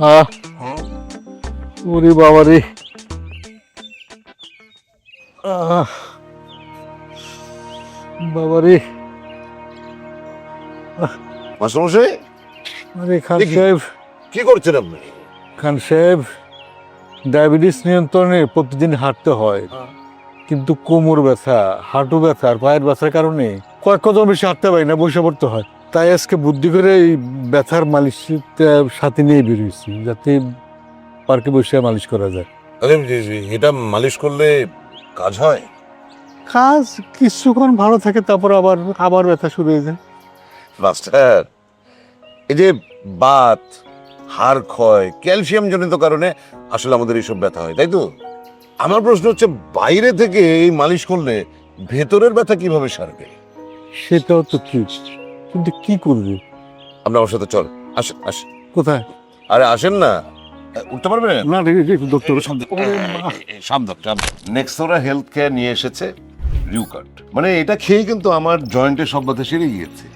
আহ ওরে বাবা রে, আহ বাবা রে। মাস্টারমশাই, আরে খান দেখি। সাহেব, কি করছেন আপনি? খান সাহেব, ডায়াবেটিস নিয়ন্ত্রণে প্রতিদিন হাঁটতে হয়, কিন্তু কোমর ব্যথা, হাঁটু ব্যথা আর পায়ের ব্যথার কারণে কয়েক কদম বেশি হাঁটতে পারি না, বসে পড়তে হয়। তাই আজকে বুদ্ধি করে এই ব্যথার মালিশটা সাথে নিয়ে বেরিয়েছি, যাতে পার্কে বসে মালিশ করা যায়। আরে এটা মালিশ করলে কাজ হয়? কাজ কিছুক্ষণ ভালো থাকে, তারপর আবার আবার ব্যথা শুরু হয়ে যায়। মাস্টার, এই যে বাত, হাড় ক্ষয়, ক্যালসিয়াম জনিত কারণে আসলে আমাদের এইসব ব্যথা হয়, তাই তো? আমার প্রশ্ন হচ্ছে, বাইরে থেকে এই মালিশ করলে ভেতরের ব্যথা কিভাবে সারবে? সেটাও তো ঠিক, কিন্তু কি করবে? আপনি আমার সাথে চল, আসেন আসেন। কোথায়? আরে আসেন না, উঠতে পারবেন? না ডক্টর, সাবধান। নেক্সোরা হেলথ কেয়ার নিয়ে এসেছে রিউকাট। মানে এটা খেয়ে কিন্তু আমার জয়েন্টের সব ব্যথা সেরে গিয়েছে।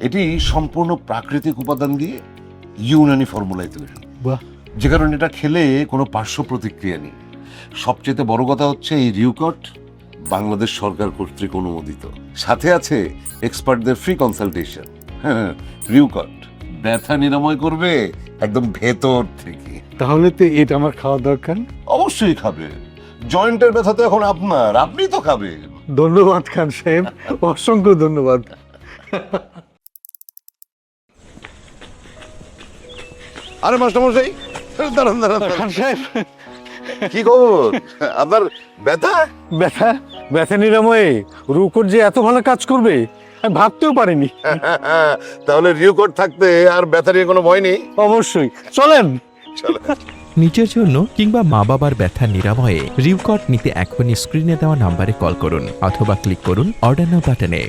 এটি সম্পূর্ণ প্রাকৃতিক উপাদান দিয়ে ইউনানি ফর্মুলায় তৈরি, বাহ, যে কারণে এটা খেলে কোনো পার্শ্ব প্রতিক্রিয়া নেই। সবচেয়ে বড় কথা হচ্ছে, এই রিউকট বাংলাদেশ সরকার কর্তৃক অনুমোদিত, সাথে আছে এক্সপার্টদের ফ্রি কনসালটেশন। রিউকট ব্যথা নিরাময় করবে একদম ভেতর থেকে। তাহলে তো এটা আমার খাওয়া দরকার। অবশ্যই খাবে, জয়েন্টের ব্যথা তো এখন আপনার, আপনি তো খাবেন। ধন্যবাদ খান সাহেব, অসংখ্য ধন্যবাদ। আরে মাস্টারমশাই, দাঁড়ান দাঁড়ান দাঁড়ান। খান সাহেব, কি খবর আপনার? ব্যথা? ব্যথা ব্যথা নিরাময়ে রুকট যে এত ভালো কাজ করবে আমি ভাবতেও পারিনি। তাহলে রিউকট থাকতে আর ব্যথা নিয়ে কোনো ভয় নেই। অবশ্যই, চলেন। চলো। নিজের জন্য কিংবা মা বাবার ব্যথা নিরাময়ে রিউকট নিতে এখনই স্ক্রিনে দেওয়া নাম্বারে কল করুন অথবা ক্লিক করুন অর্ডার নাও বাটনে।